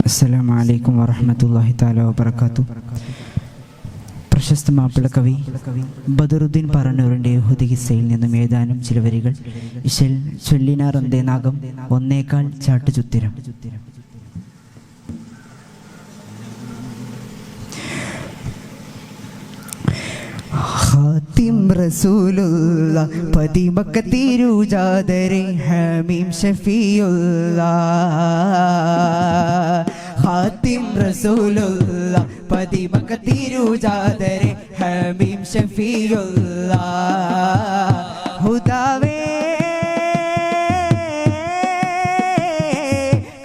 അസ്സലാമു അലൈക്കും വറഹ്മത്തുള്ളാഹി തആല വബറകാതുഹു. പ്രശസ്ത മാപ്പിള കവി ബദറുദ്ദീൻ പറന്നൂരിൻ്റെ യഹൂദി കിസ്സയിൽ നിന്നും ഏതാനും ചില വരികൾ. ചൊല്ലിനാർ എന്തേ നാഗം ഒന്നേക്കാൽ ചാട്ടുചുത്തിരം. ഖാതിം റസൂലുള്ള പതിമക്ക തിരുജാദരെ ഹമീം ഷഫീഉള്ള. ഖാതിം റസൂലുള്ള പതിമക്ക തിരുജാദരെ ഹമീം ഷഫീഉള്ള. ഹുദാവേ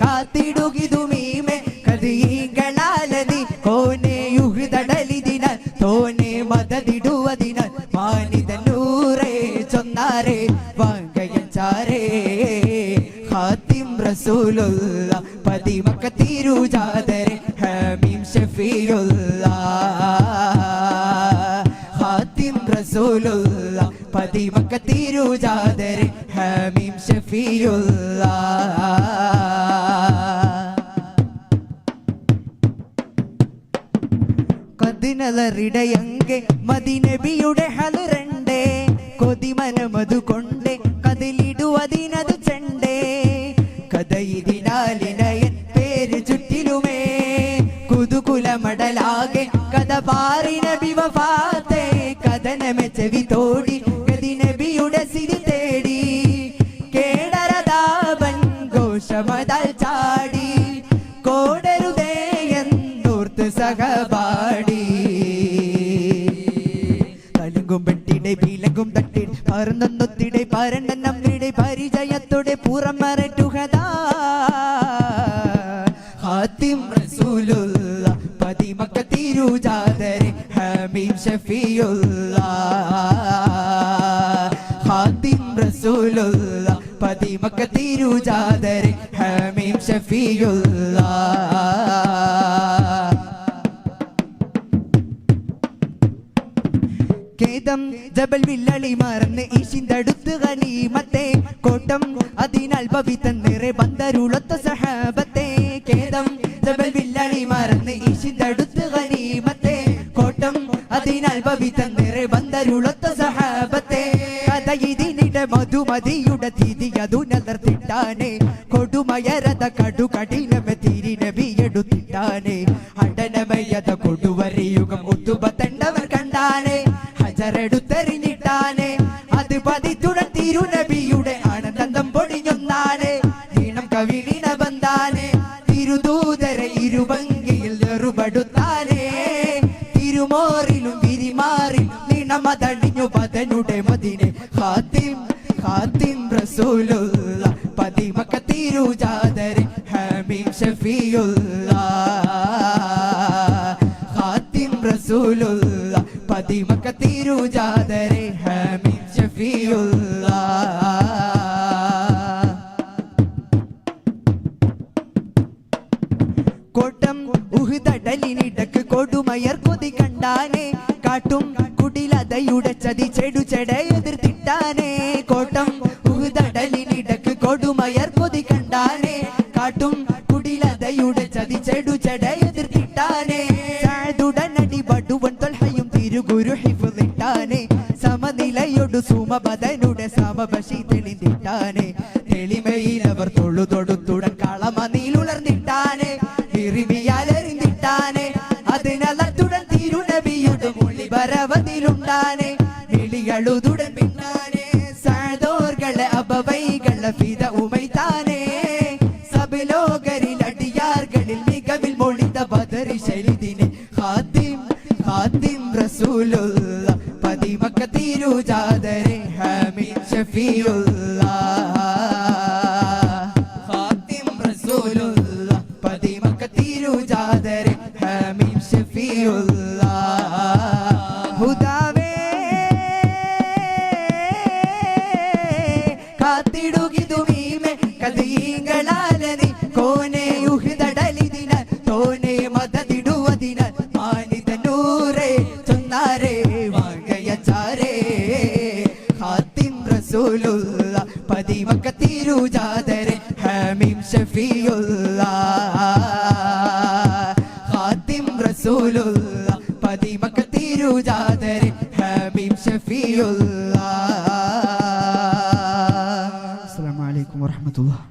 കാത്തിടുകിതുമീമെ കദികളാലതി കോനെ യുഹ്ദടലിദിന തോനെ മദദിടുവദിന മാനിദനൂറേ ചൊന്നാരേ വാങ്കയച്ചാരേ. ഖാതിം റസൂലുള്ള പതിമക്ക തിരുജാദരെ ഹമീം ഷഫീഉള്ള. ഖാതിം റസൂലുള്ള പതിമക്ക തിരുജാദരെ ഹമീം ഷഫീഉള്ള. കതിനലറിടയങ്കെ മദിനബിയുടെ ഹലരണ്ടേ കൊതിമനമതു കൊണ്ടേ കതിലിടുവതിനതു ചെണ്ടേ. കഥയിതിനാലിനയൻ പേര് ചുറ്റിലുമേ കുതുകുലമടലാകെ കഥ പാറിന ബിവഫാത്തെ. കഥനമെ ചെവി തോടി കതിനബിയുടെ സിരി തേടി കേടരതാപൻ ഘോഷമതാൽ ചാടി കോടരുതേ എന്നോർത്ത് സഹപാടി. തലുങ്കും പെട്ടിടെ വിലങ്കും തട്ടിൽ പറന്നൊത്തിടെ പരണ്ടൻ നമ്മിടെ പരിചയത്തോടെ പുറം മററ്റുകതാ. ഖാതിം റസൂലുള്ള പതിമക്ക തിരുജാദരെ ഹമീം ഷഫീഉള്ള. ഖാതിം റസൂലുള്ള പതിമക്ക തിരുജാദരെ ഹമീം ഷഫീഉള്ള. കേദം ജബൽ വില്ലളി മറന്ന് ഈശിന്തടുത്ത് ഗനീമത്തെ കോട്ടം അതിനാൽ ഭവിതൻ നിറെ ബന്ധരുളത്ത സഹാബത്തെ. കേദം ജബൽ വില്ലളി മറന്ന് ഈശിന്തടുത്ത് ഗനീമത്തെ കോട്ടം അതിനാൽ ഭവിതൻ നിറെ ബന്ധരുളത്ത സഹാബത്തെ. കഥ ഇതിനിടെ മധുമതിയുടെ തിഥി അതു നിലർത്തിട്ടാനെ കൊടുമയരത കടുകടിനമെ തിരിനബിയെടുത്തിട്ടാനെ. അടനമയത കൊടുവരയുഗം ഒത്തുപത്തണ്ടവർ കണ്ടാനെ ഹജറെടുത്തെറിഞ്ഞിട്ടാനെ. അത് പതിത്തുടൻ തിരുനബിയുടെ ആനന്ദം പൊടിഞ്ഞൊന്നാനെ. ഈണം കവിളിന ബന്ധാനെ തിരുദൂതരെ ഇരുഭംഗിയിൽ എറുപടുത്താനെ. തിരുമോറിലും വിരിമാറിൽ നിണമതടിഞ്ഞു പതനുടെ മദിനെ. ഖാതിം റസൂലുള്ള പതിമക്ക തിരുജാദരെ ഹമീം ഷഫീഉള്ള. ഖാതിം റസൂലുള്ള പതിമക്ക തിരുജാദരെ ഹമീം ഷഫീഉള്ള. കോട്ടം ഉഹ്ദടലിനിടക്ക് കൊടുമയർ കൊതി കണ്ടാനെ. കാട്ടും കുടിലതയുടെ ചതി ചെടുചെട എതിർത്തിട്ടാനെ. കോട്ടം ഉഹ്ദടലിനിടക്ക് കൊടുമയർ കൊതി കണ്ടാനെ. കാട്ടും കുടിലതയുടെ ചതി ചെടുചെട എതിർത്തിട്ടാനെ. സാദുടനടി ബടുവൻ തൊൽഹയും തിരുഗുരു ഹിഫ്ളിട്ടാനെ. സമനിലയൊടു സുമബദനുടെ സമബശി തെളിഞ്ഞിട്ടാനെ. തെളിമയിലവർ തൊഴുതൊടുത്തുടൻ കളമനിലുളർന്നിട്ടാനെ. ഇറിവിയാലെറിഞ്ഞിട്ടാനെ. അതിനലത്തുടൻ തിരുനബിയുടെ മൊഴി വരവതിലുണ്ടാനെ. വിളികളുതുടൻ പിന്നാനെ സാദോർകളെ അബവൈകളെ ഫിദ ഉമൈതാനെ. സബലോകരിൽ അടിയാർകളിൽ മികവിൽ മൊഴിത ബദറി ശൈലിദിനെ. ഖാതിം റസൂലുള്ള പതിമക്ക തിരുജാദരെ ഹമീം ഷഫീഉള്ള. ഖാതിം റസൂലുള്ള പതിമക്ക തിരുജാദരെ ഹമീം ഷഫീഉള്ള. ഹുദാവേ കാത്തിടുകിതുമീമെ കദികളാലതി കോനെ യുഹ്ദടലിദിന തോനെ മദദിടുവദിന മാനിദനൂറേ ചൊന്നാരേ വാങ്കയച്ചാരേ. ഖാതിം റസൂലുള്ള പതിമക്ക തിരുജാദരെ ഹമീം ഷഫീഉള്ള. റസൂലുള്ള പതിമക്ക തിരുജാതരി ഹബീബ് ഷഫീഉല്ലാഹ്. അസ്സലാമു അലൈക്കും വറഹ്മത്തുള്ളാഹി.